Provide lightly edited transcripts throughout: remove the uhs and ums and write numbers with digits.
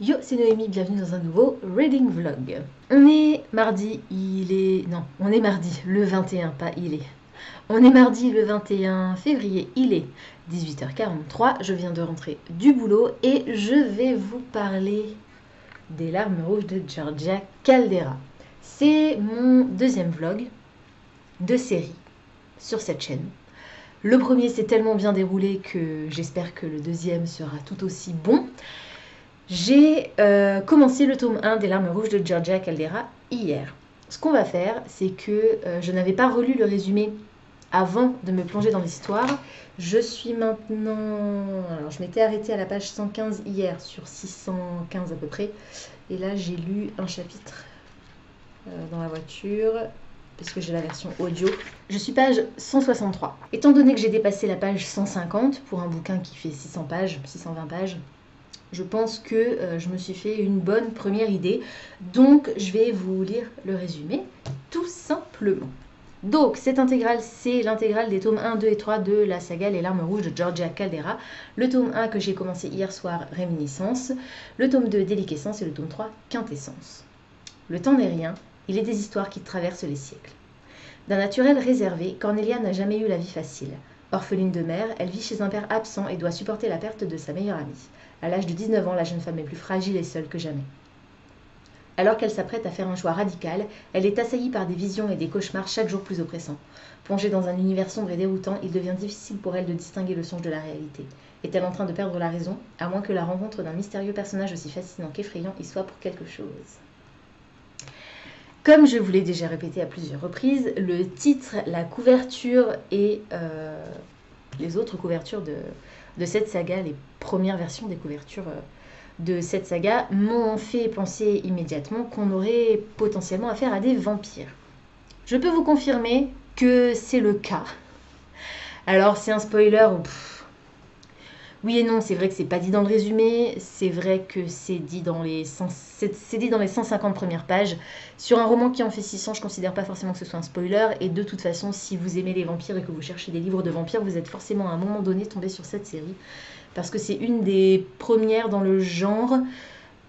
Yo, c'est Noémie, bienvenue dans un nouveau reading vlog. On est mardi, on est mardi le 21, pas il est. On est mardi le 21 février, il est 18h43, je viens de rentrer du boulot et je vais vous parler des larmes rouges de Georgia Caldera. C'est mon deuxième vlog de série sur cette chaîne. Le premier s'est tellement bien déroulé que j'espère que le deuxième sera tout aussi bon. J'ai commencé le tome 1 des larmes rouges de Georgia Caldera hier. Ce qu'on va faire, c'est que je n'avais pas relu le résumé avant de me plonger dans l'histoire. Je suis maintenant... Alors, je m'étais arrêtée à la page 115 hier, sur 615 à peu près. Et là, j'ai lu un chapitre dans la voiture, parce que j'ai la version audio. Je suis page 163. Étant donné que j'ai dépassé la page 150 pour un bouquin qui fait 600 pages, 620 pages, je pense que je me suis fait une bonne première idée. Donc, je vais vous lire le résumé, tout simplement. Donc, cette intégrale, c'est l'intégrale des tomes 1, 2 et 3 de la saga Les larmes rouges de Georgia Caldera. Le tome 1 que j'ai commencé hier soir, Réminiscence. Le tome 2, Déliquescence. Et le tome 3, Quintessence. Le temps n'est rien, il est des histoires qui traversent les siècles. D'un naturel réservé, Cornelia n'a jamais eu la vie facile. Orpheline de mère, elle vit chez un père absent et doit supporter la perte de sa meilleure amie. À l'âge de 19 ans, la jeune femme est plus fragile et seule que jamais. Alors qu'elle s'apprête à faire un choix radical, elle est assaillie par des visions et des cauchemars chaque jour plus oppressants. Plongée dans un univers sombre et déroutant, il devient difficile pour elle de distinguer le songe de la réalité. Est-elle en train de perdre la raison, à moins que la rencontre d'un mystérieux personnage aussi fascinant qu'effrayant y soit pour quelque chose? Comme je vous l'ai déjà répété à plusieurs reprises, le titre, la couverture et les autres couvertures de cette saga, les premières versions des couvertures de cette saga, m'ont fait penser immédiatement qu'on aurait potentiellement affaire à des vampires. Je peux vous confirmer que c'est le cas. Alors c'est un spoiler, oui et non, c'est vrai que c'est pas dit dans le résumé, c'est vrai que c'est dit dans les 150 premières pages. Sur un roman qui en fait 600, je considère pas forcément que ce soit un spoiler, et de toute façon, si vous aimez les vampires et que vous cherchez des livres de vampires, vous êtes forcément à un moment donné tombé sur cette série, parce que c'est une des premières dans le genre.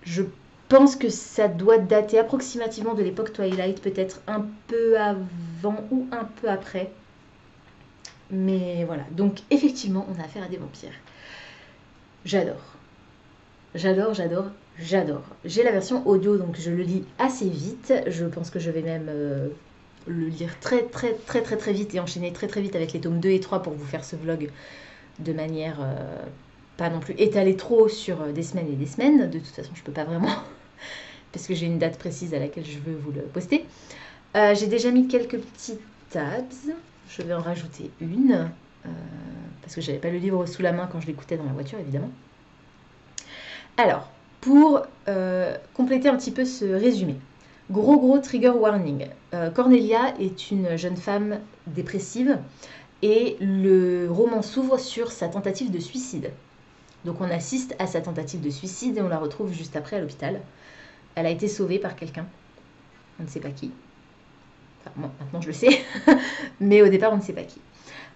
Je pense que ça doit dater approximativement de l'époque Twilight, peut-être un peu avant ou un peu après. Mais voilà, donc effectivement, on a affaire à des vampires. J'adore. J'adore, j'adore, j'adore. J'ai la version audio, donc je le lis assez vite. Je pense que je vais même le lire très vite et enchaîner très vite avec les tomes 2 et 3 pour vous faire ce vlog de manière pas non plus étalée trop sur des semaines et des semaines. De toute façon, je peux pas vraiment parce que j'ai une date précise à laquelle je veux vous le poster. J'ai déjà mis quelques petits tabs. Je vais en rajouter une. Parce que j'avais pas le livre sous la main quand je l'écoutais dans la voiture, évidemment. Alors, pour compléter un petit peu ce résumé, gros trigger warning. Cornelia est une jeune femme dépressive et le roman s'ouvre sur sa tentative de suicide. Donc on assiste à sa tentative de suicide et on la retrouve juste après à l'hôpital. Elle a été sauvée par quelqu'un, on ne sait pas qui. Enfin, moi, maintenant je le sais, mais au départ on ne sait pas qui.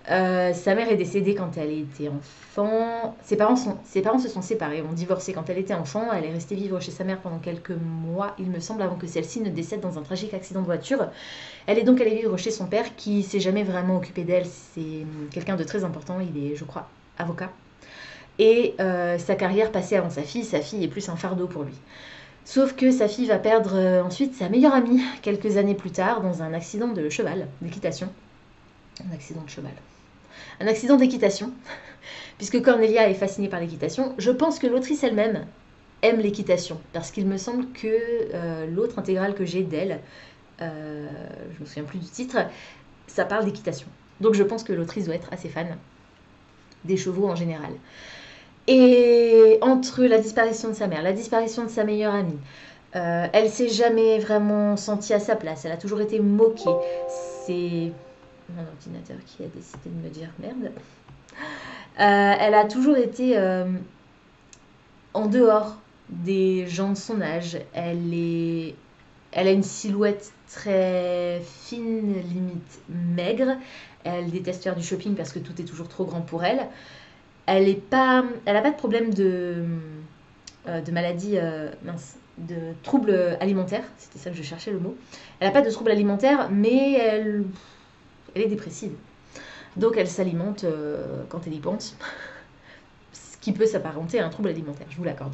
Sa mère est décédée quand elle était enfant. Ses parents se sont séparés, ont divorcé quand elle était enfant. Elle est restée vivre chez sa mère pendant quelques mois, il me semble, avant que celle-ci ne décède dans un tragique accident de voiture. Elle est donc allée vivre chez son père qui s'est jamais vraiment occupé d'elle. C'est quelqu'un de très important, il est, je crois, avocat. Et sa carrière passait avant sa fille est plus un fardeau pour lui. Sauf que sa fille va perdre ensuite sa meilleure amie quelques années plus tard dans un accident de cheval, d'équitation. Un accident de cheval. Un accident d'équitation, puisque Cornelia est fascinée par l'équitation. Je pense que l'autrice elle-même aime l'équitation, parce qu'il me semble que l'autre intégrale que j'ai d'elle, je me souviens plus du titre, ça parle d'équitation. Donc je pense que l'autrice doit être assez fan des chevaux en général. Et entre la disparition de sa mère, la disparition de sa meilleure amie, elle s'est jamais vraiment sentie à sa place, elle a toujours été moquée. C'est mon ordinateur qui a décidé de me dire merde. Elle a toujours été en dehors des gens de son âge. Elle a une silhouette très fine, limite maigre. Elle déteste faire du shopping parce que tout est toujours trop grand pour elle. Elle n'a pas de problème de maladies, de troubles alimentaires, c'était ça que je cherchais le mot. Elle n'a pas de troubles alimentaires, mais elle est dépressive. Donc elle s'alimente quand elle y pense, ce qui peut s'apparenter à un trouble alimentaire, je vous l'accorde.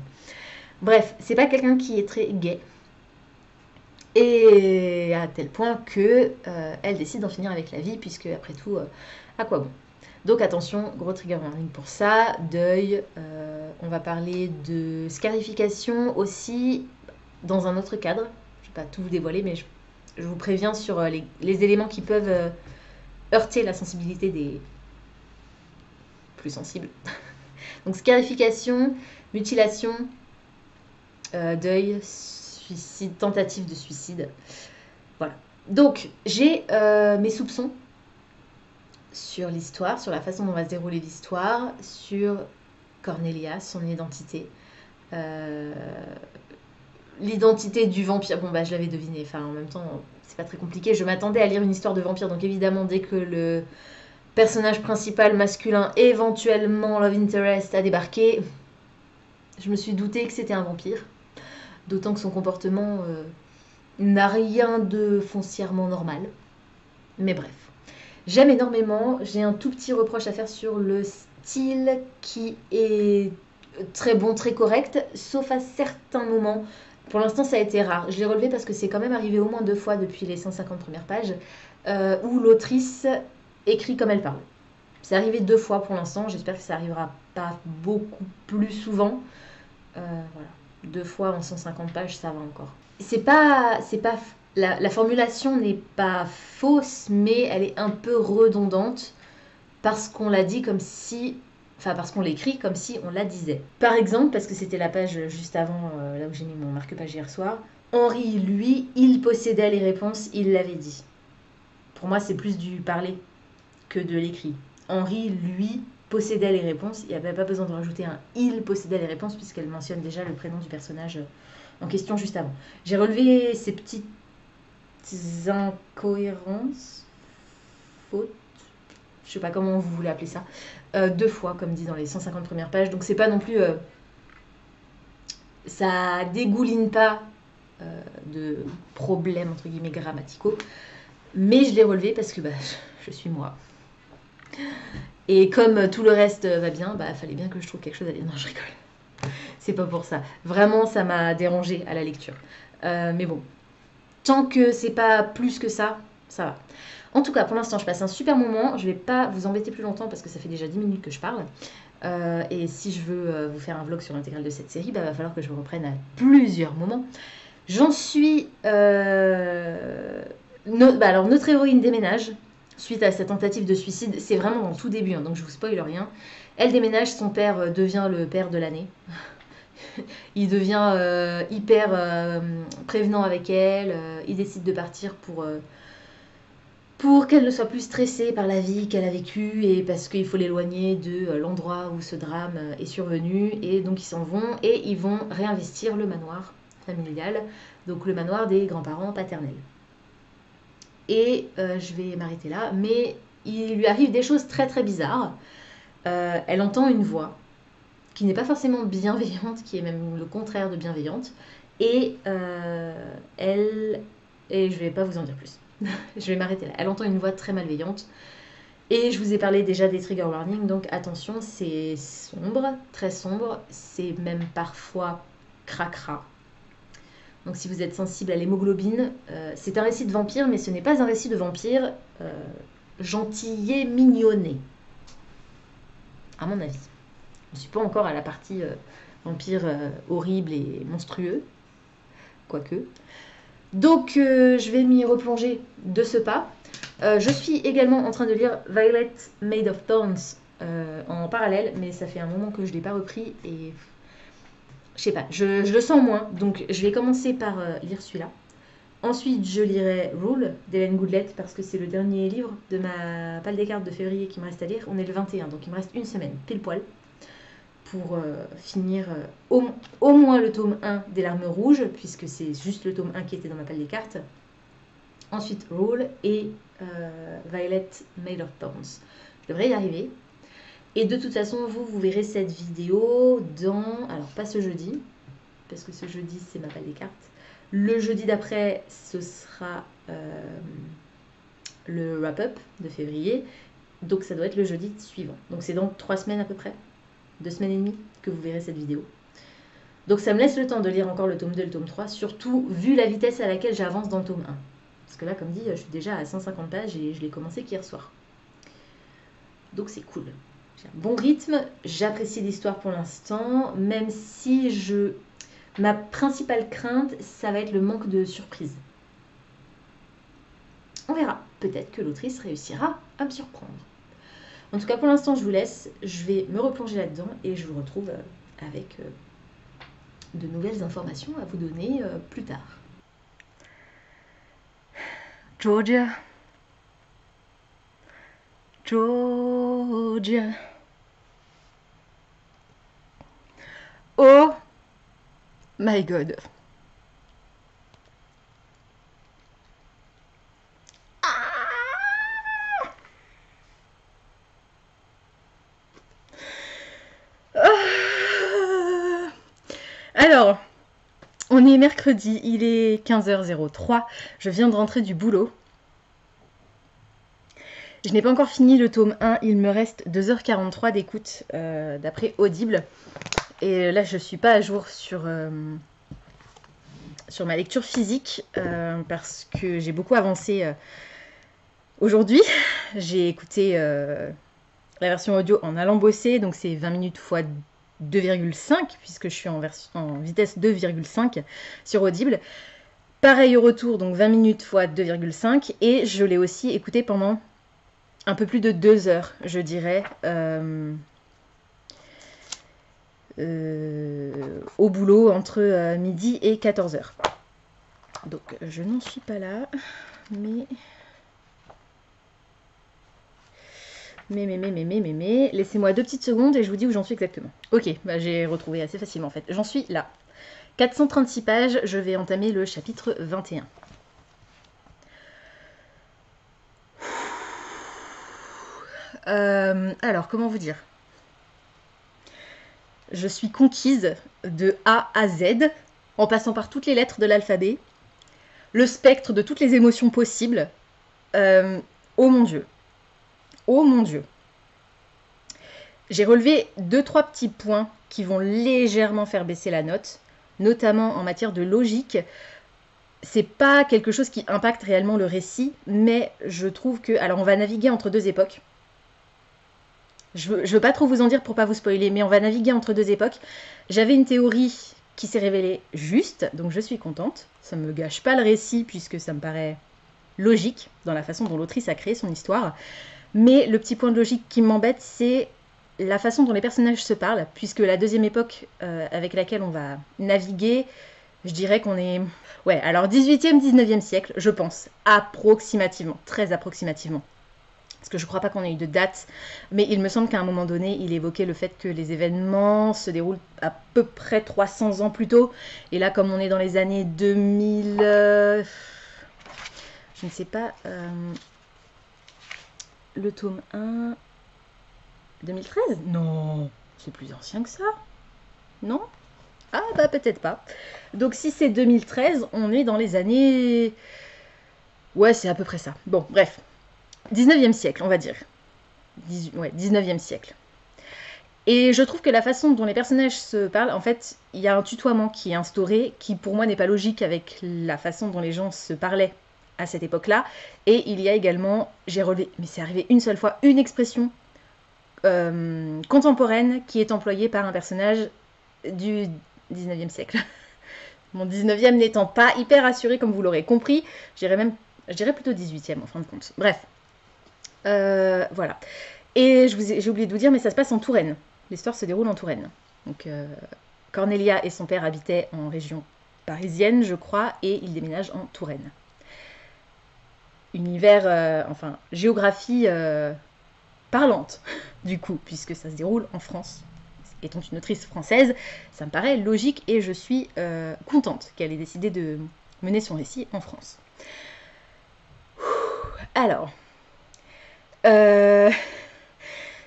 Bref, c'est pas quelqu'un qui est très gai. Et à tel point que elle décide d'en finir avec la vie, puisque après tout, à quoi bon? Donc attention, gros trigger warning pour ça, deuil, on va parler de scarification aussi dans un autre cadre. Je ne vais pas tout vous dévoiler, mais je vous préviens sur les éléments qui peuvent heurter la sensibilité des plus sensibles. Donc scarification, mutilation, deuil, suicide, tentative de suicide. Voilà. Donc j'ai mes soupçons sur l'histoire, sur la façon dont va se dérouler l'histoire, sur Cornelia, son identité. L'identité du vampire, bon bah je l'avais deviné, enfin en même temps c'est pas très compliqué, je m'attendais à lire une histoire de vampire, donc évidemment dès que le personnage principal masculin, éventuellement Love Interest, a débarqué, je me suis douté que c'était un vampire, d'autant que son comportement n'a rien de foncièrement normal, mais bref. J'aime énormément, j'ai un tout petit reproche à faire sur le style qui est très bon, très correct, sauf à certains moments. Pour l'instant, ça a été rare. Je l'ai relevé parce que c'est quand même arrivé au moins 2 fois depuis les 150 premières pages où l'autrice écrit comme elle parle. C'est arrivé 2 fois pour l'instant. J'espère que ça arrivera pas beaucoup plus souvent. Voilà. 2 fois en 150 pages, ça va encore. La formulation n'est pas fausse, mais elle est un peu redondante parce qu'on l'a dit comme si... Enfin, parce qu'on l'écrit comme si on la disait. Par exemple, parce que c'était la page juste avant, là où j'ai mis mon marque-page hier soir, Henri, lui, il possédait les réponses, il l'avait dit. Pour moi, c'est plus du parler que de l'écrit. Henri, lui, possédait les réponses. Il n'y avait pas besoin de rajouter un « il possédait les réponses » puisqu'elle mentionne déjà le prénom du personnage en question juste avant. J'ai relevé ces petites incohérences, fautes, je sais pas comment vous voulez appeler ça, 2 fois, comme dit dans les 150 premières pages. Donc c'est pas non plus... ça dégouline pas de problèmes, entre guillemets, grammaticaux. Mais je l'ai relevé parce que bah, je suis moi. Et comme tout le reste va bien, bah fallait bien que je trouve quelque chose à dire. Non, je rigole. C'est pas pour ça. Vraiment, ça m'a dérangé à la lecture. Mais bon, tant que c'est pas plus que ça, ça va. En tout cas, pour l'instant, je passe un super moment. Je vais pas vous embêter plus longtemps parce que ça fait déjà 10 minutes que je parle. Et si je veux vous faire un vlog sur l'intégrale de cette série, bah, va falloir que je reprenne à plusieurs moments. J'en suis... alors, notre héroïne déménage suite à sa tentative de suicide. C'est vraiment dans le tout début, hein, donc je vous spoil rien. Elle déménage, son père devient le père de l'année. Il devient hyper prévenant avec elle. Il décide de partir pour qu'elle ne soit plus stressée par la vie qu'elle a vécue et parce qu'il faut l'éloigner de l'endroit où ce drame est survenu. Et donc ils s'en vont et ils vont réinvestir le manoir familial, donc le manoir des grands-parents paternels. Et je vais m'arrêter là, mais il lui arrive des choses très très bizarres. Elle entend une voix qui n'est pas forcément bienveillante, qui est même le contraire de bienveillante. Et je vais pas vous en dire plus. Je vais m'arrêter là. Elle entend une voix très malveillante. Et je vous ai parlé déjà des trigger warnings, donc attention, c'est sombre, très sombre. C'est même parfois cracra. Donc si vous êtes sensible à l'hémoglobine, c'est un récit de vampire, mais ce n'est pas un récit de vampire gentillet mignonné. À mon avis. Je ne suis pas encore à la partie vampire horrible et monstrueux. Quoique. Donc je vais m'y replonger de ce pas. Je suis également en train de lire Violet Made of Thorns en parallèle, mais ça fait un moment que je ne l'ai pas repris et je sais pas, je le sens moins. Donc je vais commencer par lire celui-là. Ensuite je lirai Rule d'Hélène Goodlett parce que c'est le dernier livre de ma palle des cartes de février qui me reste à lire. On est le 21, donc il me reste une semaine, pile poil, pour finir au moins le tome 1 des Larmes Rouges, puisque c'est juste le tome 1 qui était dans ma palle des cartes. Ensuite Rule et Violet Made of Thorns. Je devrais y arriver. Et de toute façon, vous verrez cette vidéo dans... Alors, pas ce jeudi, parce que ce jeudi, c'est ma balle des cartes. Le jeudi d'après, ce sera le wrap-up de février. Donc ça doit être le jeudi suivant. Donc c'est dans 3 semaines à peu près, 2 semaines et demie que vous verrez cette vidéo. Donc ça me laisse le temps de lire encore le tome 2 et le tome 3, surtout vu la vitesse à laquelle j'avance dans le tome 1. Parce que là, comme dit, je suis déjà à 150 pages et je l'ai commencé qu'hier soir. Donc c'est cool. J'ai un bon rythme, j'apprécie l'histoire pour l'instant, même si ma principale crainte, ça va être le manque de surprise. On verra. Peut-être que l'autrice réussira à me surprendre. En tout cas, pour l'instant, je vous laisse. Je vais me replonger là-dedans et je vous retrouve avec de nouvelles informations à vous donner plus tard. Georgia. Georgia. Oh my God. Alors, on est mercredi, il est 15h03, je viens de rentrer du boulot. Je n'ai pas encore fini le tome 1, il me reste 2h43 d'écoute d'après Audible. Et là, je ne suis pas à jour sur ma lecture physique parce que j'ai beaucoup avancé aujourd'hui. J'ai écouté la version audio en allant bosser, donc c'est 20 minutes x 2,5 puisque je suis en vitesse 2,5 sur Audible. Pareil au retour, donc 20 minutes x 2,5 et je l'ai aussi écouté pendant un peu plus de 2 heures, je dirais, au boulot entre midi et 14h. Donc je n'en suis pas là, mais... Laissez-moi 2 petites secondes et je vous dis où j'en suis exactement. Ok, bah j'ai retrouvé assez facilement en fait. J'en suis là. 436 pages, je vais entamer le chapitre 21. Alors, comment vous dire? Je suis conquise de A à Z, en passant par toutes les lettres de l'alphabet, le spectre de toutes les émotions possibles. Oh mon Dieu. Oh mon Dieu. J'ai relevé 2-3 petits points qui vont légèrement faire baisser la note, notamment en matière de logique. C'est pas quelque chose qui impacte réellement le récit, mais je trouve que... Alors on va naviguer entre 2 époques. Je veux pas trop vous en dire pour pas vous spoiler, mais on va naviguer entre 2 époques. J'avais une théorie qui s'est révélée juste, donc je suis contente. Ça me gâche pas le récit puisque ça me paraît logique dans la façon dont l'autrice a créé son histoire. Mais le petit point de logique qui m'embête, c'est la façon dont les personnages se parlent, puisque la 2e époque avec laquelle on va naviguer, je dirais qu'on est... Ouais, alors 18e, 19e siècle, je pense, approximativement, très approximativement. Parce que je ne crois pas qu'on ait eu de date, mais il me semble qu'à un moment donné, il évoquait le fait que les événements se déroulent à peu près 300 ans plus tôt. Et là, comme on est dans les années 2000... je ne sais pas... le tome 1... 2013? Non, c'est plus ancien que ça. Non? Ah bah peut-être pas. Donc si c'est 2013, on est dans les années... Ouais, c'est à peu près ça. Bon, bref. 19e siècle, on va dire. Ouais, 19e siècle. Et je trouve que la façon dont les personnages se parlent, en fait, il y a un tutoiement qui est instauré, qui pour moi n'est pas logique avec la façon dont les gens se parlaient à cette époque-là. Et il y a également, j'ai relevé, mais c'est arrivé une seule fois, une expression contemporaine qui est employée par un personnage du 19e siècle. Mon 19e n'étant pas hyper assuré comme vous l'aurez compris, je dirais plutôt 18e en fin de compte. Bref. Voilà. Et j'ai oublié de vous dire, mais ça se passe en Touraine. L'histoire se déroule en Touraine. Donc, Cornelia et son père habitaient en région parisienne, je crois, et ils déménagent en Touraine. Univers, enfin, géographie parlante, du coup, puisque ça se déroule en France. Étant une autrice française, ça me paraît logique et je suis contente qu'elle ait décidé de mener son récit en France. Alors...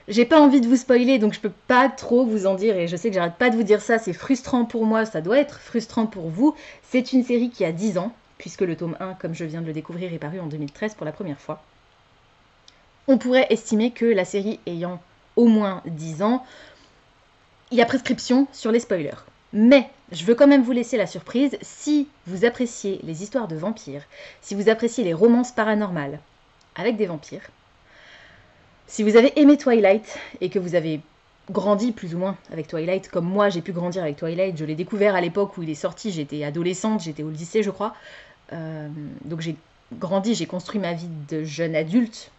J'ai pas envie de vous spoiler, donc je peux pas trop vous en dire, et je sais que j'arrête pas de vous dire ça, c'est frustrant pour moi, ça doit être frustrant pour vous. C'est une série qui a 10 ans, puisque le tome 1, comme je viens de le découvrir, est paru en 2013 pour la première fois. On pourrait estimer que la série ayant au moins 10 ans, il y a prescription sur les spoilers. Mais je veux quand même vous laisser la surprise, si vous appréciez les histoires de vampires, si vous appréciez les romances paranormales avec des vampires, si vous avez aimé Twilight et que vous avez grandi plus ou moins avec Twilight, comme moi j'ai pu grandir avec Twilight, je l'ai découvert à l'époque où il est sorti, j'étais adolescente, j'étais au lycée je crois, donc j'ai grandi, j'ai construit ma vie de jeune adulte,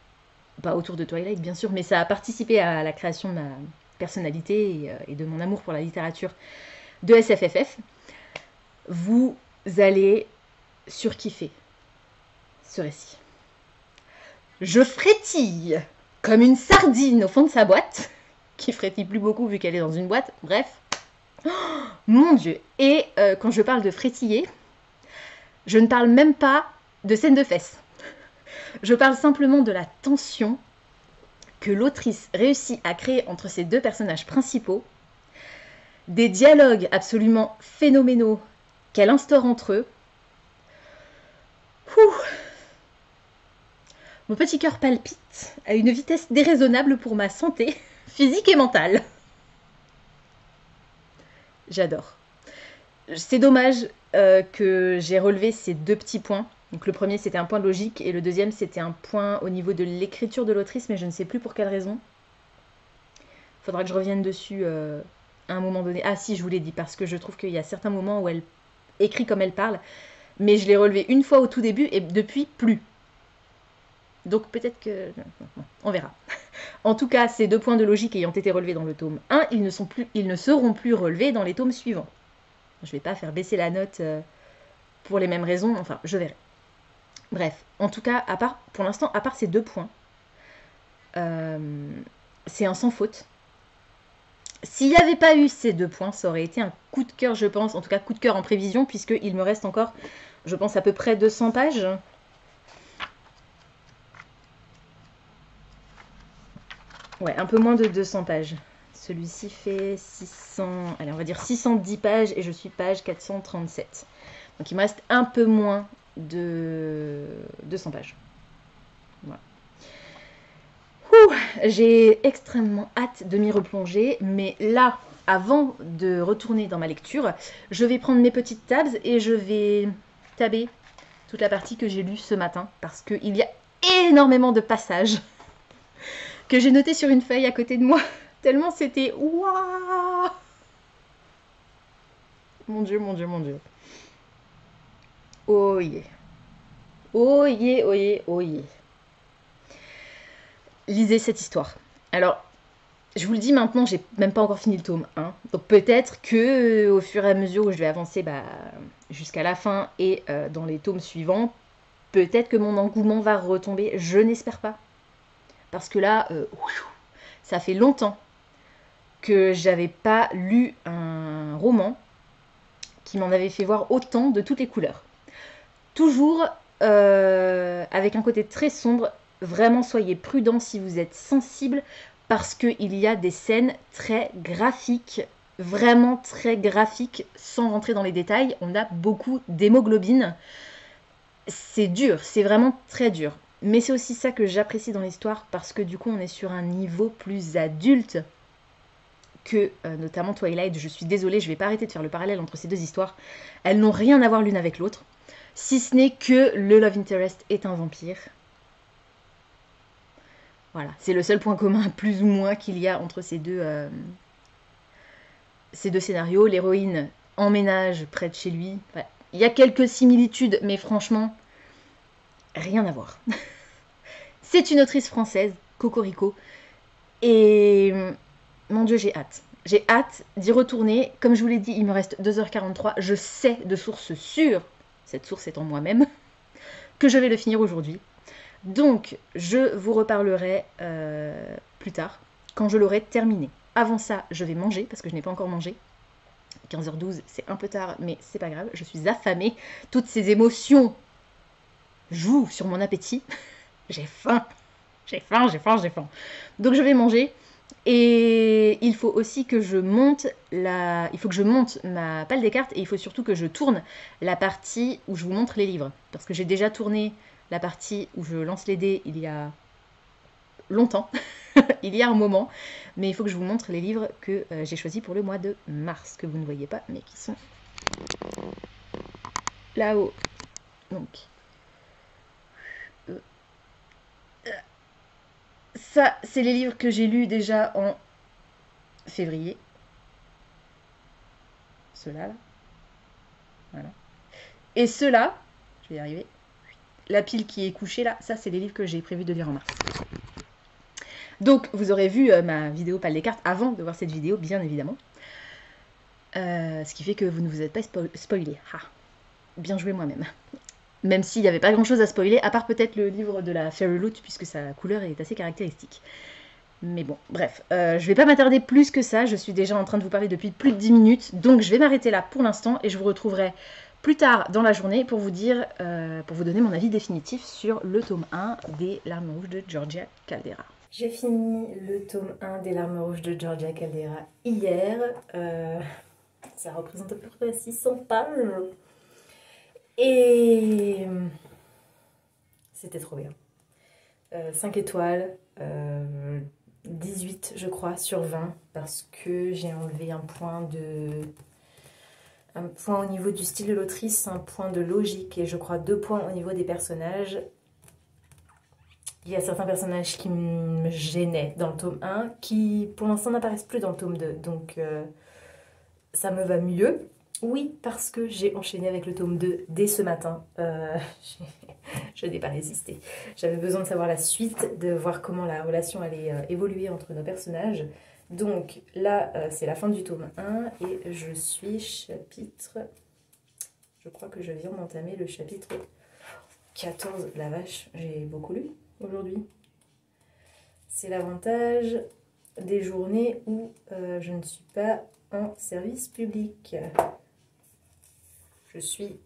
pas autour de Twilight bien sûr, mais ça a participé à la création de ma personnalité et de mon amour pour la littérature de SFFF. Vous allez surkiffer ce récit. Je frétille comme une sardine au fond de sa boîte, qui frétille plus beaucoup vu qu'elle est dans une boîte, bref. Oh, mon Dieu. Et quand je parle de frétiller, je ne parle même pas de scène de fesses. Je parle simplement de la tension que l'autrice réussit à créer entre ces deux personnages principaux, des dialogues absolument phénoménaux qu'elle instaure entre eux. Ouh. Mon petit cœur palpite à une vitesse déraisonnable pour ma santé physique et mentale. J'adore. C'est dommage que j'ai relevé ces deux petits points. Donc le premier c'était un point de logique et le deuxième c'était un point au niveau de l'écriture de l'autrice, mais je ne sais plus pour quelle raison. Il faudra que je revienne dessus à un moment donné. Ah si, je vous l'ai dit, parce que je trouve qu'il y a certains moments où elle écrit comme elle parle, mais je l'ai relevé une fois au tout début et depuis plus. Donc peut-être que... on verra. En tout cas, ces deux points de logique ayant été relevés dans le tome 1, ils ne seront plus relevés dans les tomes suivants. Je ne vais pas faire baisser la note pour les mêmes raisons, enfin, je verrai. Bref, en tout cas, pour l'instant, à part ces deux points, c'est un sans faute. S'il n'y avait pas eu ces deux points, ça aurait été un coup de cœur, je pense, en tout cas coup de cœur en prévision, puisqu'il me reste encore, je pense, à peu près 200 pages. Ouais, un peu moins de 200 pages. Celui-ci fait 600... Allez, on va dire 610 pages et je suis page 437. Donc il me reste un peu moins de 200 pages. Voilà. J'ai extrêmement hâte de m'y replonger, mais là, avant de retourner dans ma lecture, je vais prendre mes petites tabs et je vais taber toute la partie que j'ai lue ce matin, parce qu'il y a énormément de passages que j'ai notés sur une feuille à côté de moi, tellement c'était waouh. Mon Dieu, mon Dieu, mon Dieu. Oh yeah. Oh yeah, oh yeah, oh yeah. Lisez cette histoire. Alors, je vous le dis maintenant, j'ai même pas encore fini le tome 1. Donc peut-être que au fur et à mesure où je vais avancer jusqu'à la fin et dans les tomes suivants, peut-être que mon engouement va retomber. Je n'espère pas. Parce que là, ça fait longtemps que j'avais pas lu un roman qui m'en avait fait voir autant de toutes les couleurs. Toujours avec un côté très sombre. Vraiment, soyez prudents si vous êtes sensible, parce qu'il y a des scènes très graphiques, vraiment très graphiques, sans rentrer dans les détails. On a beaucoup d'hémoglobine. C'est dur, c'est vraiment très dur. Mais c'est aussi ça que j'apprécie dans l'histoire, parce que du coup, on est sur un niveau plus adulte que notamment Twilight. Je suis désolée, je ne vais pas arrêter de faire le parallèle entre ces deux histoires. Elles n'ont rien à voir l'une avec l'autre, si ce n'est que le Love Interest est un vampire. Voilà, c'est le seul point commun, plus ou moins, qu'il y a entre ces deux scénarios. L'héroïne emménage près de chez lui. Enfin, il y a quelques similitudes, mais franchement, rien à voir. C'est une autrice française, Cocorico. Et mon Dieu, j'ai hâte. J'ai hâte d'y retourner. Comme je vous l'ai dit, il me reste 2h43. Je sais de source sûre, cette source étant moi-même, que je vais le finir aujourd'hui. Donc, je vous reparlerai plus tard, quand je l'aurai terminé. Avant ça, je vais manger, parce que je n'ai pas encore mangé. 15h12, c'est un peu tard, mais c'est pas grave. Je suis affamée. Toutes ces émotions jouent sur mon appétit. J'ai faim. J'ai faim, j'ai faim, j'ai faim. Donc, je vais manger. Et il faut aussi que je monte il faut que je monte ma palle des cartes et il faut surtout que je tourne la partie où je vous montre les livres. Parce que j'ai déjà tourné la partie où je lance les dés il y a longtemps, il y a un moment. Mais il faut que je vous montre les livres que j'ai choisis pour le mois de mars, que vous ne voyez pas, mais qui sont là-haut. Donc, ça, c'est les livres que j'ai lus déjà en février. Ceux-là, là. Voilà. Et ceux-là, je vais y arriver. La pile qui est couchée là, ça, c'est les livres que j'ai prévu de lire en mars. Donc, vous aurez vu ma vidéo Palle des cartes avant de voir cette vidéo, bien évidemment. Ce qui fait que vous ne vous êtes pas spoilé. Ah, bien joué moi-même. Même s'il n'y avait pas grand-chose à spoiler, à part peut-être le livre de la Fairy Loot, puisque sa couleur est assez caractéristique. Mais bon, bref, je vais pas m'attarder plus que ça, je suis déjà en train de vous parler depuis plus de 10 minutes, donc je vais m'arrêter là pour l'instant, et je vous retrouverai plus tard dans la journée pour vous dire, pour vous donner mon avis définitif sur le tome 1 des Larmes Rouges de Georgia Caldera. J'ai fini le tome 1 des Larmes Rouges de Georgia Caldera hier, ça représente à peu près 600 pages. Et c'était trop bien. 5 étoiles, 18 je crois sur 20 parce que j'ai enlevé un point au niveau du style de l'autrice, un point de logique et je crois 2 points au niveau des personnages. Il y a certains personnages qui me gênaient dans le tome 1 qui pour l'instant n'apparaissent plus dans le tome 2 donc ça me va mieux. Oui, parce que j'ai enchaîné avec le tome 2 dès ce matin. Je n'ai pas résisté. J'avais besoin de savoir la suite, de voir comment la relation allait évoluer entre nos personnages. Donc là, c'est la fin du tome 1 et je suis chapitre... Je crois que je viens d'entamer le chapitre 14. La vache, j'ai beaucoup lu aujourd'hui. C'est l'avantage des journées où je ne suis pas en service public. Je suis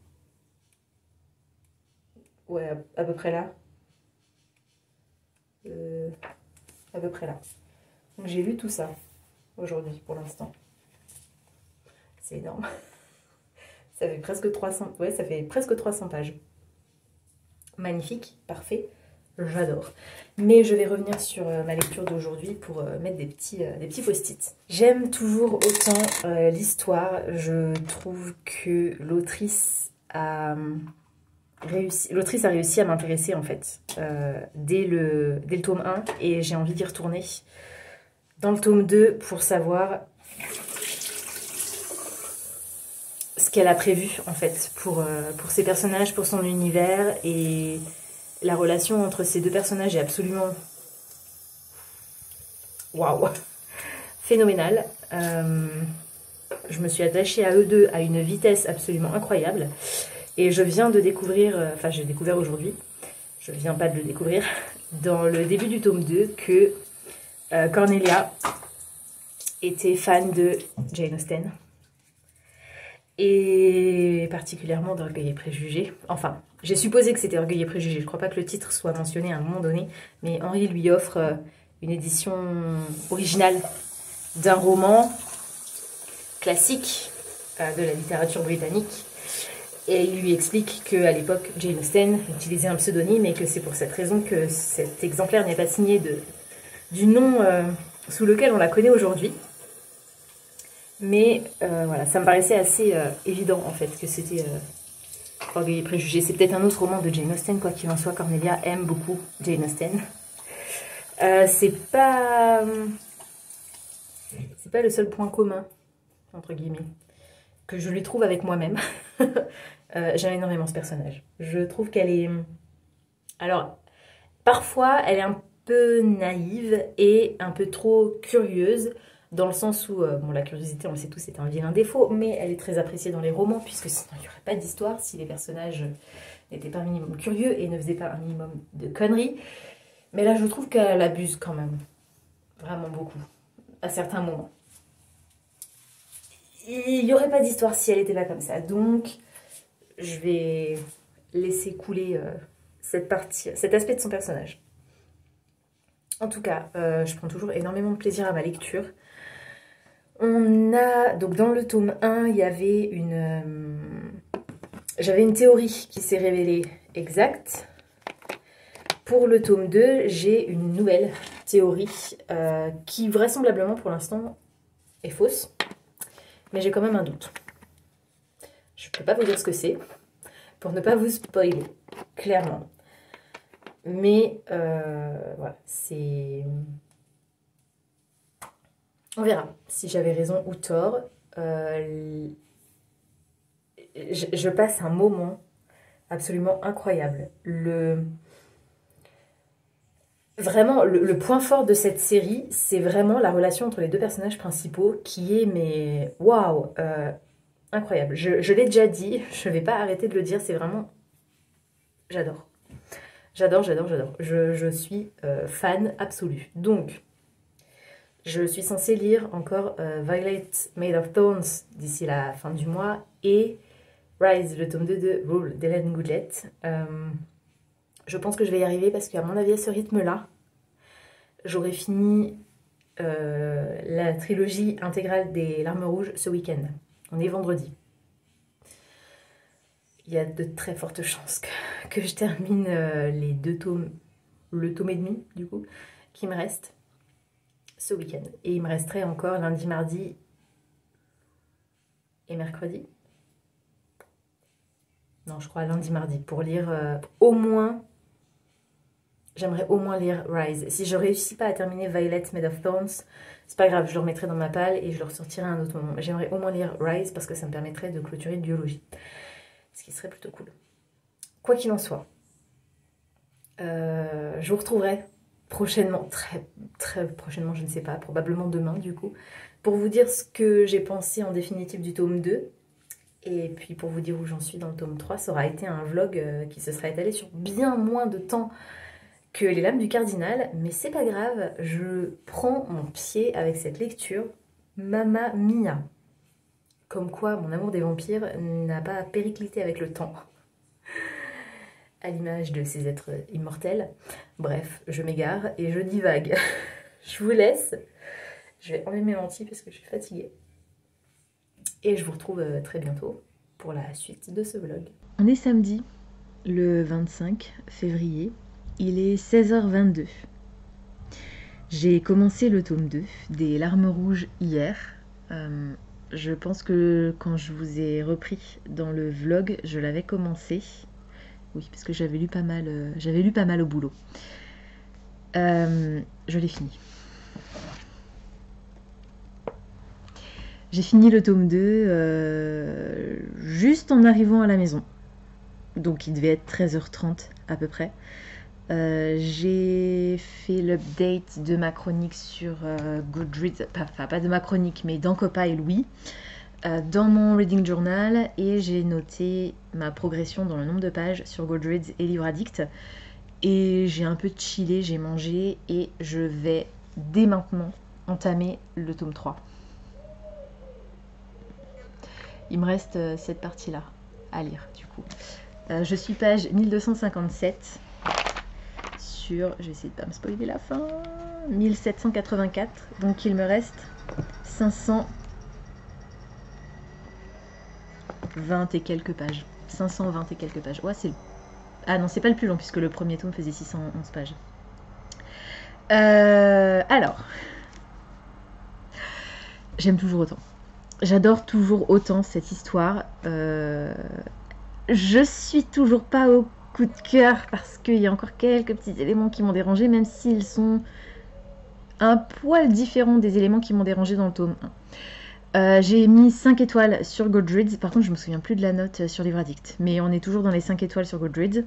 ouais, à peu près là. À peu près là. Donc j'ai lu tout ça aujourd'hui pour l'instant. C'est énorme. Ça fait presque 300, ouais, ça fait presque 300 pages. Magnifique, parfait, j'adore. Mais je vais revenir sur ma lecture d'aujourd'hui pour mettre des petits post-it. J'aime toujours autant l'histoire. Je trouve que l'autrice a réussi à m'intéresser en fait dès le tome 1 et j'ai envie d'y retourner dans le tome 2 pour savoir ce qu'elle a prévu en fait pour ses personnages, pour son univers et la relation entre ces deux personnages est absolument waouh, phénoménale. Je me suis attachée à eux deux à une vitesse absolument incroyable. Et je viens de découvrir, enfin j'ai découvert aujourd'hui, je viens pas de le découvrir, dans le début du tome 2 que Cornelia était fan de Jane Austen. Et particulièrement d'Orgueil et Préjugés. Enfin, j'ai supposé que c'était Orgueil et Préjugés, je crois pas que le titre soit mentionné à un moment donné, mais Henri lui offre une édition originale d'un roman classique de la littérature britannique. Et il lui explique qu'à l'époque, Jane Austen utilisait un pseudonyme et que c'est pour cette raison que cet exemplaire n'est pas signé du nom sous lequel on la connaît aujourd'hui. Mais voilà, ça me paraissait assez évident en fait que c'était Orgueil et Préjugés. C'est peut-être un autre roman de Jane Austen, quoi qu'il en soit. Cornelia aime beaucoup Jane Austen. C'est pas le seul point commun, entre guillemets, que je lui trouve avec moi-même. J'aime énormément ce personnage. Je trouve qu'elle est... Alors, parfois, elle est un peu naïve et un peu trop curieuse, dans le sens où, bon, la curiosité, on le sait tous, c'est un vilain défaut, mais elle est très appréciée dans les romans, puisque sinon, il n'y aurait pas d'histoire si les personnages n'étaient pas un minimum curieux et ne faisaient pas un minimum de conneries. Mais là, je trouve qu'elle abuse quand même. Vraiment beaucoup. À certains moments. Il n'y aurait pas d'histoire si elle n'était pas comme ça. Donc, je vais laisser couler cette partie, cet aspect de son personnage. En tout cas, je prends toujours énormément de plaisir à ma lecture. On a, donc dans le tome 1, il y avait j'avais une théorie qui s'est révélée exacte. Pour le tome 2, j'ai une nouvelle théorie qui vraisemblablement pour l'instant est fausse. Mais j'ai quand même un doute. Je ne peux pas vous dire ce que c'est, pour ne pas vous spoiler, clairement. Mais voilà, c'est... On verra si j'avais raison ou tort. Je passe un moment absolument incroyable. Vraiment, le point fort de cette série, c'est vraiment la relation entre les deux personnages principaux qui est, mais waouh, incroyable. Je l'ai déjà dit, je ne vais pas arrêter de le dire, c'est vraiment... J'adore. J'adore, j'adore, j'adore. Je suis fan absolue. Donc, je suis censée lire encore Violet Made of Thorns d'ici la fin du mois et Rise, le tome 2 de Rule d'Hélène Goulet. Je pense que je vais y arriver parce qu'à mon avis, à ce rythme-là, j'aurai fini la trilogie intégrale des Larmes Rouges ce week-end. On est vendredi. Il y a de très fortes chances que je termine les 2 tomes, le tome et demi du coup, qui me reste ce week-end. Et il me resterait encore lundi, mardi et mercredi. Non, je crois lundi, mardi pour lire au moins... J'aimerais au moins lire Rise. Si je réussis pas à terminer Violet Made of Thorns, c'est pas grave, je le remettrai dans ma palle et je le ressortirai à un autre moment. J'aimerais au moins lire Rise parce que ça me permettrait de clôturer une biologie. Ce qui serait plutôt cool. Quoi qu'il en soit, je vous retrouverai prochainement, très prochainement, je ne sais pas, probablement demain du coup, pour vous dire ce que j'ai pensé en définitive du tome 2. Et puis pour vous dire où j'en suis dans le tome 3, ça aura été un vlog qui se sera étalé sur bien moins de temps que les Lames du Cardinal, mais c'est pas grave, je prends mon pied avec cette lecture, Mamma Mia. Comme quoi mon amour des vampires n'a pas périclité avec le temps, à l'image de ces êtres immortels. Bref, je m'égare et je divague. Je vous laisse, je vais enlever mes lentilles parce que je suis fatiguée. Et je vous retrouve très bientôt pour la suite de ce vlog. On est samedi, le 25 février. Il est 16h22. J'ai commencé le tome 2 des Larmes Rouges hier. Je pense que quand je vous ai repris dans le vlog, je l'avais commencé. Oui, parce que j'avais lu pas mal au boulot. Je l'ai fini. J'ai fini le tome 2 juste en arrivant à la maison. Donc il devait être 13h30 à peu près. J'ai fait l'update de ma chronique sur Goodreads, enfin pas de ma chronique, mais d'Ancopile, oui, dans mon reading journal, et j'ai noté ma progression dans le nombre de pages sur Goodreads et Livre Addict. Et j'ai un peu chillé, j'ai mangé, et je vais dès maintenant entamer le tome 3. Il me reste cette partie-là à lire, du coup. Je suis page 1257. Je vais essayer de pas me spoiler la fin, 1784, donc il me reste 520 et quelques pages. 520 et quelques pages. Ouais, c'est... Ah non, c'est pas le plus long puisque le premier tome faisait 611 pages. Alors, j'aime toujours autant. J'adore toujours autant cette histoire. Je suis toujours pas au coup de cœur parce qu'il y a encore quelques petits éléments qui m'ont dérangé, même s'ils sont un poil différents des éléments qui m'ont dérangé dans le tome 1. J'ai mis 5 étoiles sur Goodreads. Par contre, je me souviens plus de la note sur Livre Addict, mais on est toujours dans les 5 étoiles sur Goodreads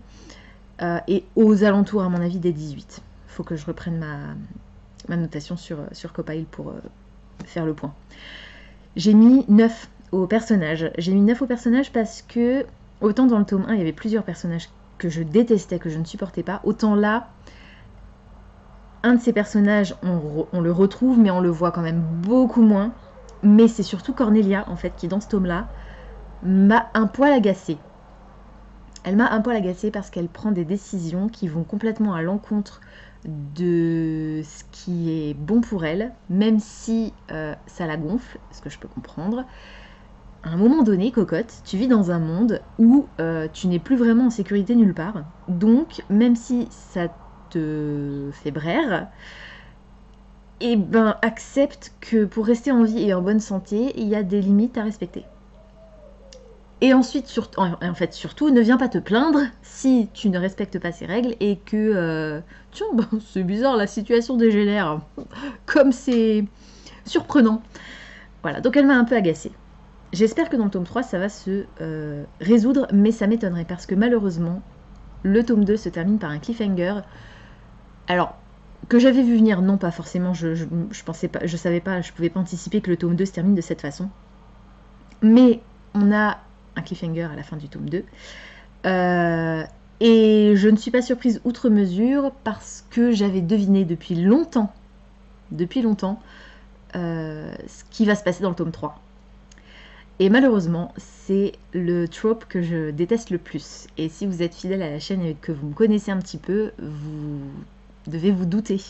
et aux alentours, à mon avis, des 18. Faut que je reprenne ma notation sur Copile pour faire le point. J'ai mis 9 aux personnages. J'ai mis 9 aux personnages parce que autant dans le tome 1, il y avait plusieurs personnages que je détestais, que je ne supportais pas, autant là, un de ces personnages, on le retrouve, mais on le voit quand même beaucoup moins. Mais c'est surtout Cornelia, en fait, qui dans ce tome-là, m'a un poil agacée. Elle m'a un poil agacée parce qu'elle prend des décisions qui vont complètement à l'encontre de ce qui est bon pour elle, même si ça la gonfle, ce que je peux comprendre. À un moment donné, cocotte, tu vis dans un monde où tu n'es plus vraiment en sécurité nulle part. Donc, même si ça te fait braire, eh ben, accepte que pour rester en vie et en bonne santé, il y a des limites à respecter. Et ensuite, surtout, ne viens pas te plaindre si tu ne respectes pas ces règles et que... tiens, ben, c'est bizarre, la situation dégénère. Comme c'est surprenant. Voilà, donc elle m'a un peu agacée. J'espère que dans le tome 3, ça va se résoudre, mais ça m'étonnerait parce que malheureusement, le tome 2 se termine par un cliffhanger. Alors, que j'avais vu venir, non, pas forcément, je pensais pas, je savais pas, je pouvais pas anticiper que le tome 2 se termine de cette façon. Mais on a un cliffhanger à la fin du tome 2. Et je ne suis pas surprise outre mesure parce que j'avais deviné depuis longtemps, ce qui va se passer dans le tome 3. Et malheureusement, c'est le trope que je déteste le plus. Et si vous êtes fidèle à la chaîne et que vous me connaissez un petit peu, vous devez vous douter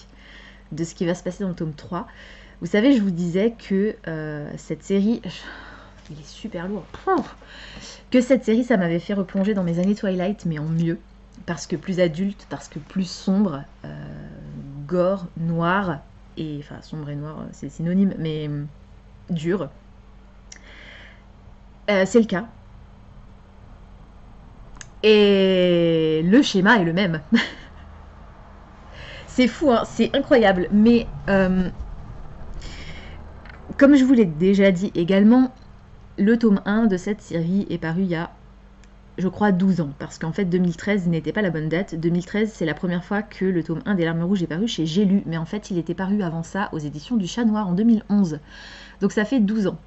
de ce qui va se passer dans le tome 3. Vous savez, je vous disais que cette série... Il est super lourd. Que cette série, ça m'avait fait replonger dans mes années Twilight, mais en mieux. Parce que plus adulte, parce que plus sombre, gore, noir, et... Enfin, sombre et noir, c'est synonyme, mais dur. C'est le cas. Et le schéma est le même. C'est fou, hein, c'est incroyable. Mais comme je vous l'ai déjà dit également, le tome 1 de cette série est paru il y a, je crois, 12 ans. Parce qu'en fait, 2013 n'était pas la bonne date. 2013, c'est la première fois que le tome 1 des Larmes Rouges est paru chez J'ai lu. Mais en fait, il était paru avant ça aux éditions du Chat Noir en 2011. Donc ça fait 12 ans,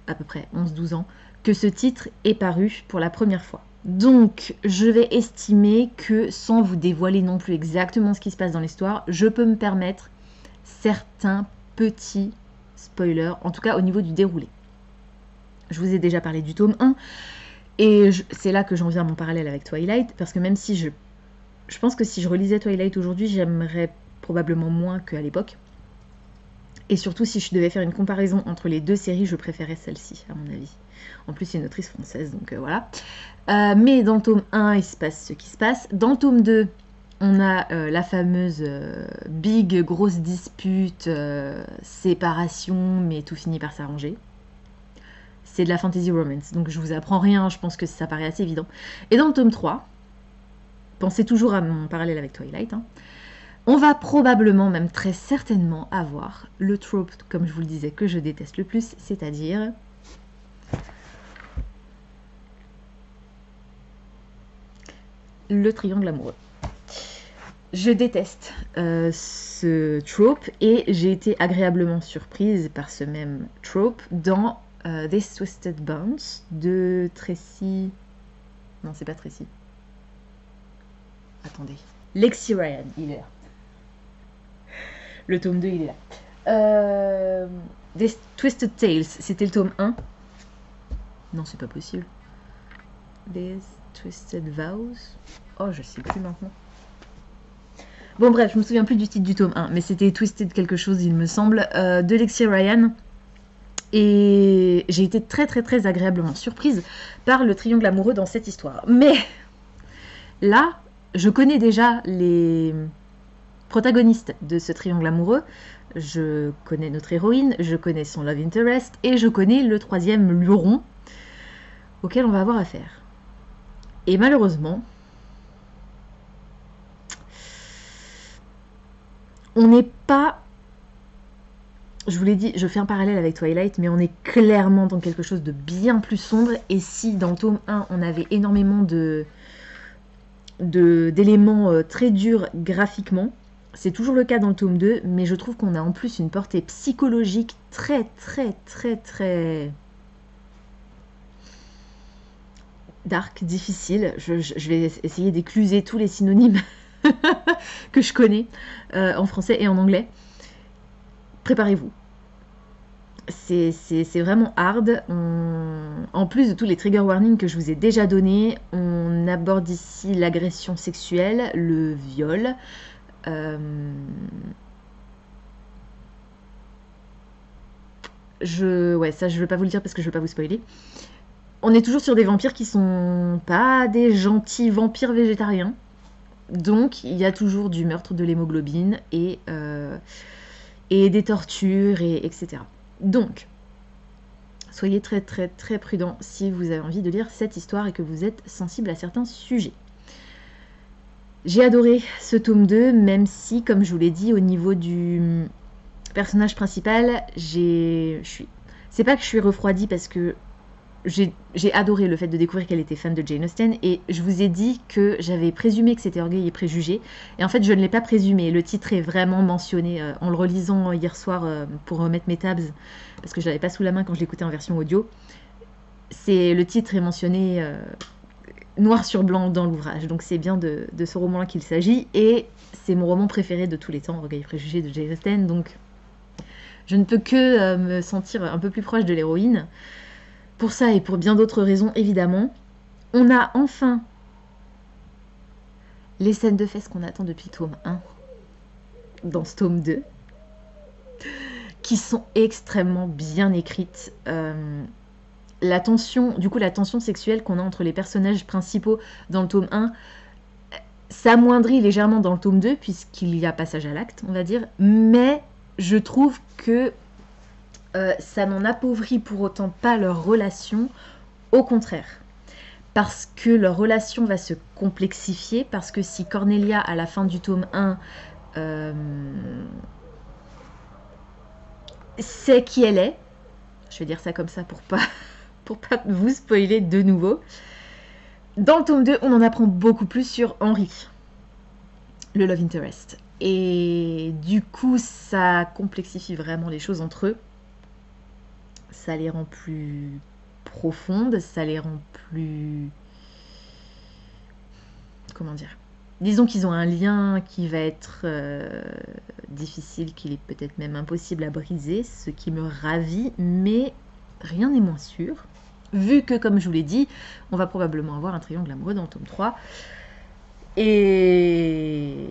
à peu près, 11-12 ans, que ce titre est paru pour la première fois. Donc, je vais estimer que, sans vous dévoiler non plus exactement ce qui se passe dans l'histoire, je peux me permettre certains petits spoilers, en tout cas au niveau du déroulé. Je vous ai déjà parlé du tome 1, et c'est là que j'en viens à mon parallèle avec Twilight, parce que même si je pense que si je relisais Twilight aujourd'hui, j'aimerais probablement moins qu'à l'époque. Et surtout, si je devais faire une comparaison entre les deux séries, je préférais celle-ci, à mon avis. En plus, c'est une autrice française, donc voilà. Mais dans le tome 1, il se passe ce qui se passe. Dans le tome 2, on a la fameuse big, grosse dispute, séparation, mais tout finit par s'arranger. C'est de la fantasy romance, donc je vous apprends rien, je pense que ça paraît assez évident. Et dans le tome 3, pensez toujours à mon parallèle avec Twilight, hein, on va probablement, même très certainement, avoir le trope, comme je vous le disais, que je déteste le plus, c'est-à-dire le triangle amoureux. Je déteste ce trope et j'ai été agréablement surprise par ce même trope dans This Twisted Bounce de Tracy... Non, c'est pas Tracy. Attendez. Lexi Ryan, il est là. Le tome 2, il est là. This Twisted Tales, c'était le tome 1. Non, c'est pas possible. This Twisted Vows. Oh, je sais plus maintenant. Bon, bref, je me souviens plus du titre du tome 1, mais c'était Twisted quelque chose, il me semble, de Lexi Ryan. Et j'ai été très très très agréablement surprise par le triangle amoureux dans cette histoire. Mais là, je connais déjà les protagonistes de ce triangle amoureux. Je connais notre héroïne, je connais son love interest et je connais le troisième luron auquel on va avoir affaire. Et malheureusement, on n'est pas... Je vous l'ai dit, je fais un parallèle avec Twilight, mais on est clairement dans quelque chose de bien plus sombre. Et si dans le tome 1, on avait énormément d'éléments très durs graphiquement, c'est toujours le cas dans le tome 2, mais je trouve qu'on a en plus une portée psychologique très, très, très, très dark, difficile. Je vais essayer d'écluser tous les synonymes que je connais en français et en anglais. Préparez-vous. C'est vraiment hard. En plus de tous les trigger warnings que je vous ai déjà donnés, on aborde ici l'agression sexuelle, le viol, Ouais, ça je veux pas vous le dire parce que je veux pas vous spoiler. On est toujours sur des vampires qui sont pas des gentils vampires végétariens. Donc il y a toujours du meurtre de l'hémoglobine et des tortures, etc. Donc, soyez très très très prudents si vous avez envie de lire cette histoire et que vous êtes sensible à certains sujets. J'ai adoré ce tome 2, même si, comme je vous l'ai dit, au niveau du personnage principal, c'est pas que je suis refroidie parce que j'ai adoré le fait de découvrir qu'elle était fan de Jane Austen, et je vous ai dit que j'avais présumé que c'était Orgueil et Préjugés, et en fait je ne l'ai pas présumé. Le titre est vraiment mentionné en le relisant hier soir pour remettre mes tabs, parce que je l'avais pas sous la main quand je l'écoutais en version audio. Le titre est mentionné noir sur blanc dans l'ouvrage, donc c'est bien de ce roman-là qu'il s'agit, et c'est mon roman préféré de tous les temps, Orgueil et Préjugés de Jane Austen, donc je ne peux que me sentir un peu plus proche de l'héroïne. Pour ça et pour bien d'autres raisons, évidemment. On a enfin les scènes de fesses qu'on attend depuis le tome 1 dans ce tome 2, qui sont extrêmement bien écrites. La tension sexuelle qu'on a entre les personnages principaux dans le tome 1 s'amoindrit légèrement dans le tome 2, puisqu'il y a passage à l'acte, on va dire, mais je trouve que ça n'en appauvrit pour autant pas leur relation, au contraire. Parce que leur relation va se complexifier, parce que si Cornelia, à la fin du tome 1, sait qui elle est, je vais dire ça comme ça pour pas vous spoiler de nouveau, dans le tome 2, on en apprend beaucoup plus sur Henry, le love interest. Et du coup, ça complexifie vraiment les choses entre eux. Ça les rend plus profondes, ça les rend plus... Comment dire ? Disons qu'ils ont un lien qui va être difficile, qu'il est peut-être même impossible à briser, ce qui me ravit, mais rien n'est moins sûr. Vu que, comme je vous l'ai dit, on va probablement avoir un triangle amoureux dans le tome 3. Et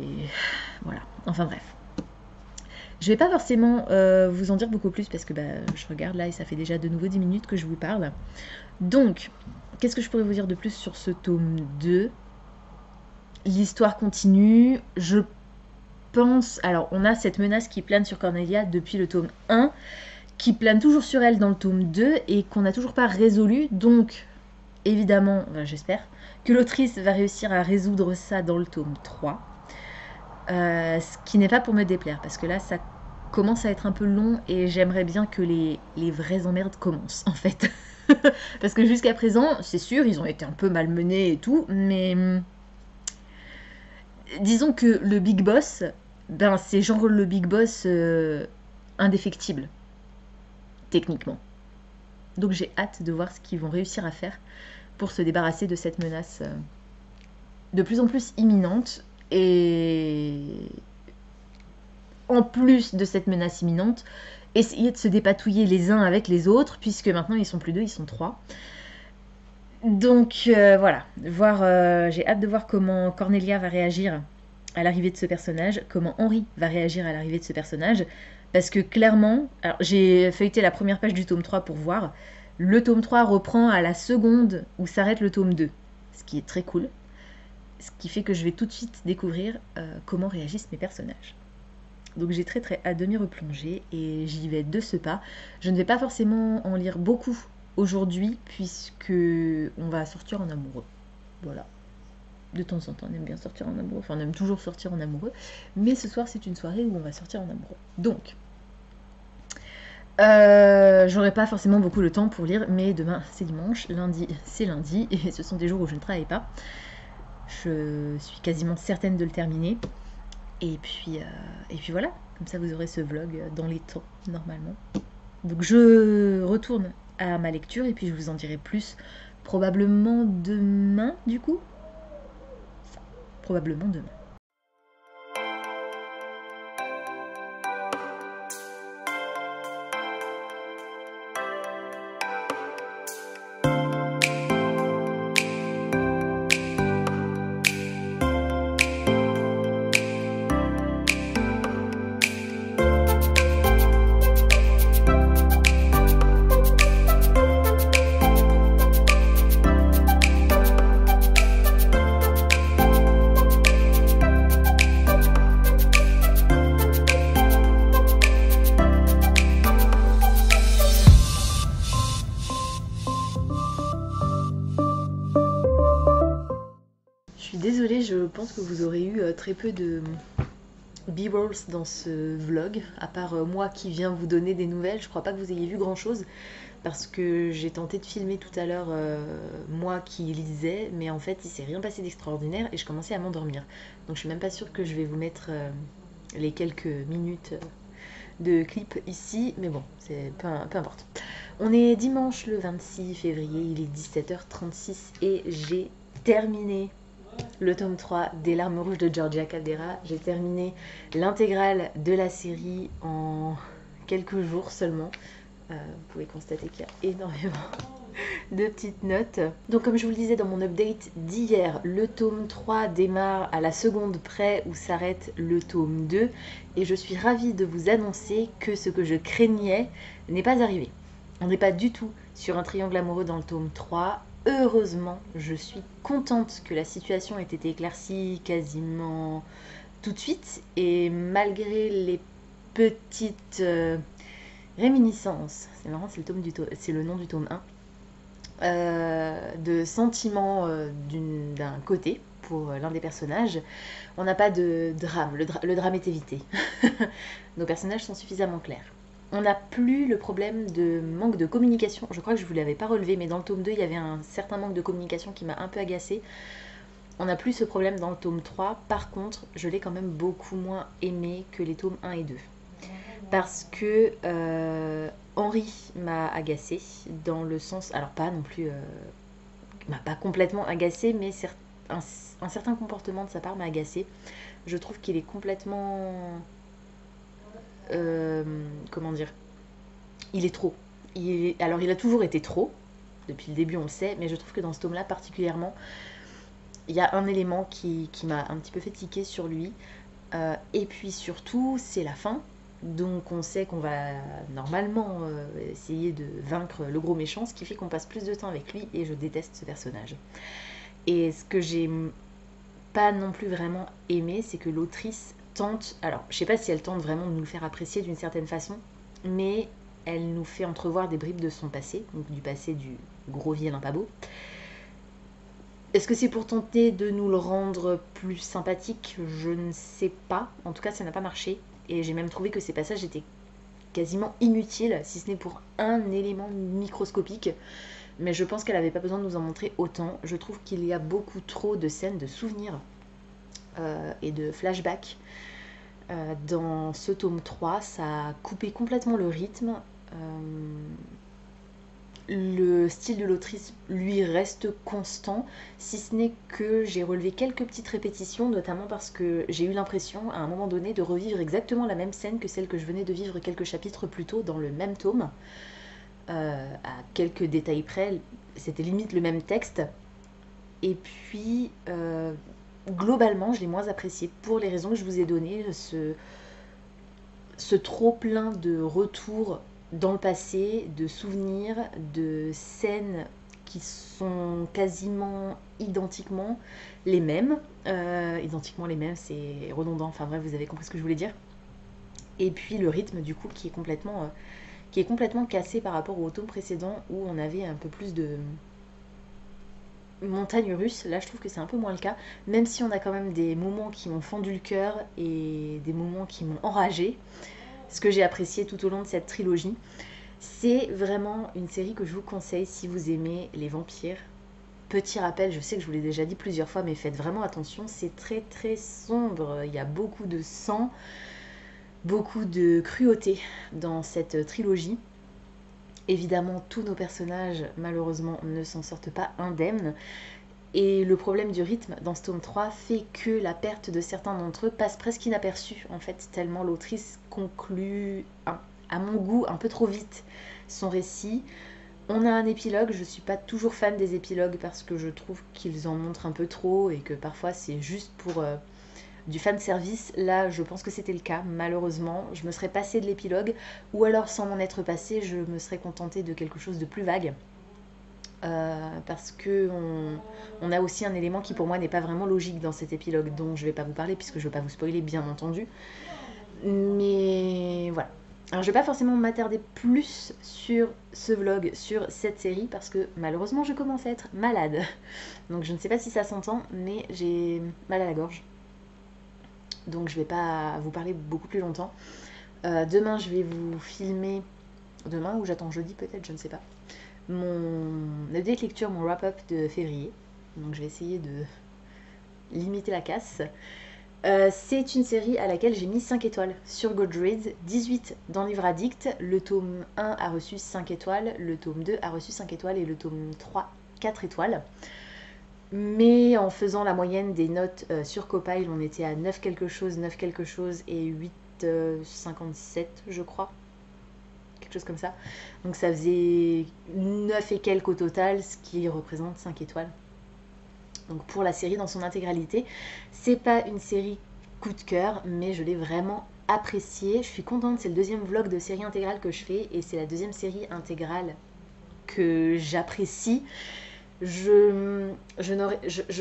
voilà, enfin bref. Je vais pas forcément vous en dire beaucoup plus parce que je regarde là et ça fait déjà de nouveau 10 minutes que je vous parle. Donc, qu'est-ce que je pourrais vous dire de plus sur ce tome 2 ? L'histoire continue, je pense... Alors, on a cette menace qui plane sur Cornelia depuis le tome 1, qui plane toujours sur elle dans le tome 2 et qu'on n'a toujours pas résolu. Donc, évidemment, j'espère, que l'autrice va réussir à résoudre ça dans le tome 3. Ce qui n'est pas pour me déplaire, parce que là, ça commence à être un peu long et j'aimerais bien que les vraies emmerdes commencent, en fait. Parce que jusqu'à présent, c'est sûr, ils ont été un peu malmenés et tout, mais... disons que le Big Boss, c'est genre le Big Boss indéfectible, techniquement. Donc j'ai hâte de voir ce qu'ils vont réussir à faire pour se débarrasser de cette menace de plus en plus imminente. Et en plus de cette menace imminente, essayer de se dépatouiller les uns avec les autres, puisque maintenant ils sont plus 2, ils sont 3. Donc voilà, j'ai hâte de voir comment Cornelia va réagir à l'arrivée de ce personnage, comment Henry va réagir à l'arrivée de ce personnage, parce que clairement, alors j'ai feuilleté la première page du tome 3 pour voir, le tome 3 reprend à la seconde où s'arrête le tome 2, ce qui est très cool, ce qui fait que je vais tout de suite découvrir comment réagissent mes personnages. Donc j'ai très très hâte de m'y replonger et j'y vais de ce pas. Je ne vais pas forcément en lire beaucoup aujourd'hui puisque on va sortir en amoureux. Voilà. De temps en temps, on aime bien sortir en amoureux. Enfin, on aime toujours sortir en amoureux. Mais ce soir, c'est une soirée où on va sortir en amoureux. Donc, j'aurai pas forcément beaucoup de temps pour lire, mais demain, c'est dimanche. Lundi, c'est lundi. Et ce sont des jours où je ne travaille pas. Je suis quasiment certaine de le terminer. Et puis voilà. Comme ça, vous aurez ce vlog dans les temps, normalement. Donc, je retourne à ma lecture et puis je vous en dirai plus probablement demain, du coup. Probablement demain. Désolée, je pense que vous aurez eu très peu de B-rolls dans ce vlog, à part moi qui viens vous donner des nouvelles. Je crois pas que vous ayez vu grand chose parce que j'ai tenté de filmer tout à l'heure moi qui lisais, mais en fait il s'est rien passé d'extraordinaire et je commençais à m'endormir. Donc je suis même pas sûre que je vais vous mettre les quelques minutes de clip ici, mais bon, c'est peu importe. On est dimanche le 26 février, il est 17h36 et j'ai terminé le tome 3 des Larmes Rouges de Georgia Caldera. J'ai terminé l'intégrale de la série en quelques jours seulement. Vous pouvez constater qu'il y a énormément de petites notes. Donc comme je vous le disais dans mon update d'hier, le tome 3 démarre à la seconde près où s'arrête le tome 2 et je suis ravie de vous annoncer que ce que je craignais n'est pas arrivé. On n'est pas du tout sur un triangle amoureux dans le tome 3. Heureusement, je suis contente que la situation ait été éclaircie quasiment tout de suite et malgré les petites réminiscences, c'est marrant, c'est le nom du tome 1, de sentiments d'un côté pour l'un des personnages, on n'a pas de drame, le drame est évité. Nos personnages sont suffisamment clairs. On n'a plus le problème de manque de communication. Je crois que je ne vous l'avais pas relevé, mais dans le tome 2, il y avait un certain manque de communication qui m'a un peu agacée. On n'a plus ce problème dans le tome 3. Par contre, je l'ai quand même beaucoup moins aimé que les tomes 1 et 2. Parce que Henri m'a agacée, dans le sens... Alors pas non plus... m'a pas complètement agacée, mais un certain comportement de sa part m'a agacée. Je trouve qu'il est complètement... comment dire, il est trop. Alors il a toujours été trop, depuis le début on le sait, mais je trouve que dans ce tome-là particulièrement, il y a un élément qui m'a un petit peu fait tiquer sur lui. Et puis surtout, c'est la fin. Donc on sait qu'on va normalement essayer de vaincre le gros méchant, ce qui fait qu'on passe plus de temps avec lui, et je déteste ce personnage. Et ce que j'ai pas non plus vraiment aimé, c'est que l'autrice tente, alors je sais pas si elle tente vraiment de nous le faire apprécier d'une certaine façon, mais elle nous fait entrevoir des bribes de son passé, donc du passé du gros vilain pas beau. Est-ce que c'est pour tenter de nous le rendre plus sympathique? Je ne sais pas, en tout cas ça n'a pas marché, et j'ai même trouvé que ces passages étaient quasiment inutiles, si ce n'est pour un élément microscopique, mais je pense qu'elle n'avait pas besoin de nous en montrer autant. Je trouve qu'il y a beaucoup trop de scènes de souvenirs et de flashbacks dans ce tome 3, ça a coupé complètement le rythme. Le style de l'autrice lui reste constant, si ce n'est que j'ai relevé quelques petites répétitions, notamment parce que j'ai eu l'impression à un moment donné de revivre exactement la même scène que celle que je venais de vivre quelques chapitres plus tôt dans le même tome, à quelques détails près, c'était limite le même texte. Et puis globalement, je l'ai moins apprécié pour les raisons que je vous ai données, ce trop plein de retours dans le passé, de souvenirs, de scènes qui sont quasiment identiquement les mêmes. Identiquement les mêmes, c'est redondant, enfin bref, vous avez compris ce que je voulais dire. Et puis le rythme du coup qui est complètement cassé par rapport au tome précédent où on avait un peu plus de montagne russe. Là je trouve que c'est un peu moins le cas, même si on a quand même des moments qui m'ont fendu le cœur et des moments qui m'ont enragé. Ce que j'ai apprécié tout au long de cette trilogie, c'est vraiment une série que je vous conseille si vous aimez les vampires. Petit rappel, je sais que je vous l'ai déjà dit plusieurs fois, mais faites vraiment attention, c'est très très sombre, il y a beaucoup de sang, beaucoup de cruauté dans cette trilogie. Évidemment, tous nos personnages, malheureusement, ne s'en sortent pas indemnes. Et le problème du rythme dans ce tome 3 fait que la perte de certains d'entre eux passe presque inaperçue, en fait, tellement l'autrice conclut, à mon goût, un peu trop vite son récit. On a un épilogue, je ne suis pas toujours fan des épilogues parce que je trouve qu'ils en montrent un peu trop et que parfois c'est juste pour du fan service. Là, je pense que c'était le cas, malheureusement. Je me serais passée de l'épilogue, ou alors sans m'en être passée, je me serais contentée de quelque chose de plus vague. Parce que on a aussi un élément qui pour moi n'est pas vraiment logique dans cet épilogue, dont je ne vais pas vous parler puisque je ne veux pas vous spoiler bien entendu. Mais voilà. Alors je vais pas forcément m'attarder plus sur ce vlog, sur cette série, parce que malheureusement je commence à être malade. Donc je ne sais pas si ça s'entend, mais j'ai mal à la gorge. Donc je vais pas vous parler beaucoup plus longtemps. Demain je vais vous filmer, demain ou j'attends jeudi peut-être, je ne sais pas, mon update lecture, mon wrap-up de février. Donc je vais essayer de limiter la casse. C'est une série à laquelle j'ai mis 5 étoiles sur Goodreads, 18 dans Livre Addict. Le tome 1 a reçu 5 étoiles, le tome 2 a reçu 5 étoiles et le tome 3 4 étoiles. Mais en faisant la moyenne des notes sur Copile, on était à 9 quelque chose et 8,57 je crois. Quelque chose comme ça. Donc ça faisait 9 et quelques au total, ce qui représente 5 étoiles. Donc pour la série dans son intégralité, c'est pas une série coup de cœur, mais je l'ai vraiment appréciée. Je suis contente, c'est le deuxième vlog de série intégrale que je fais et c'est la deuxième série intégrale que j'apprécie. Je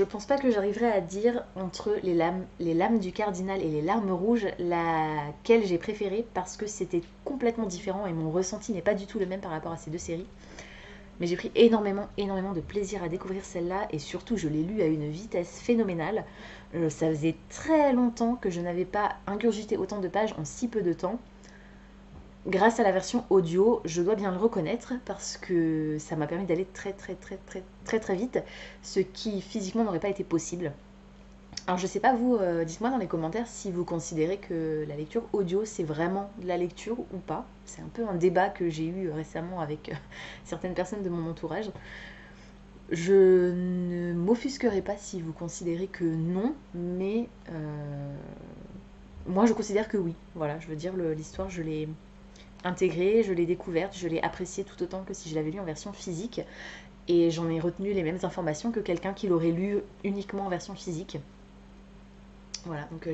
pense pas que j'arriverai à dire entre les lames du cardinal et les larmes rouges laquelle j'ai préférée, parce que c'était complètement différent et mon ressenti n'est pas du tout le même par rapport à ces deux séries. Mais j'ai pris énormément de plaisir à découvrir celle-là et surtout je l'ai lue à une vitesse phénoménale. Ça faisait très longtemps que je n'avais pas ingurgité autant de pages en si peu de temps. Grâce à la version audio, je dois bien le reconnaître parce que ça m'a permis d'aller très vite, ce qui physiquement n'aurait pas été possible. Alors je sais pas vous, dites-moi dans les commentaires si vous considérez que la lecture audio c'est vraiment de la lecture ou pas. C'est un peu un débat que j'ai eu récemment avec certaines personnes de mon entourage. Je ne m'offusquerai pas si vous considérez que non, mais moi je considère que oui. Voilà, je veux dire, l'histoire je l'ai intégrée, je l'ai découverte, je l'ai appréciée tout autant que si je l'avais lu en version physique. Et j'en ai retenu les mêmes informations que quelqu'un qui l'aurait lu uniquement en version physique. Voilà, donc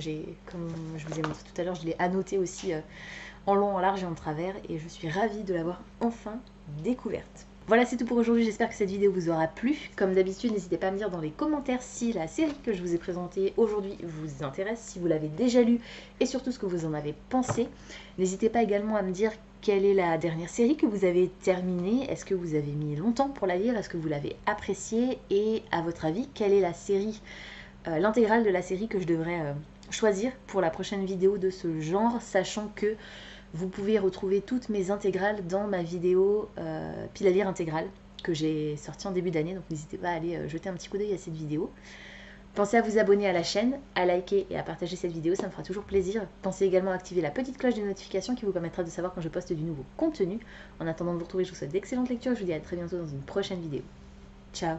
comme je vous ai montré tout à l'heure, je l'ai annoté aussi en long, en large et en travers, et je suis ravie de l'avoir enfin découverte. Voilà, c'est tout pour aujourd'hui, j'espère que cette vidéo vous aura plu. Comme d'habitude, n'hésitez pas à me dire dans les commentaires si la série que je vous ai présentée aujourd'hui vous intéresse, si vous l'avez déjà lue, et surtout ce que vous en avez pensé. N'hésitez pas également à me dire quelle est la dernière série que vous avez terminée. Est-ce que vous avez mis longtemps pour la lire? Est-ce que vous l'avez appréciée? Et à votre avis, quelle est la série l'intégrale de la série que je devrais choisir pour la prochaine vidéo de ce genre, sachant que vous pouvez retrouver toutes mes intégrales dans ma vidéo pile à lire intégrale que j'ai sortie en début d'année, donc n'hésitez pas à aller jeter un petit coup d'œil à cette vidéo. Pensez à vous abonner à la chaîne, à liker et à partager cette vidéo, ça me fera toujours plaisir. Pensez également à activer la petite cloche de notification qui vous permettra de savoir quand je poste du nouveau contenu. En attendant de vous retrouver, je vous souhaite d'excellentes lectures et je vous dis à très bientôt dans une prochaine vidéo. Ciao!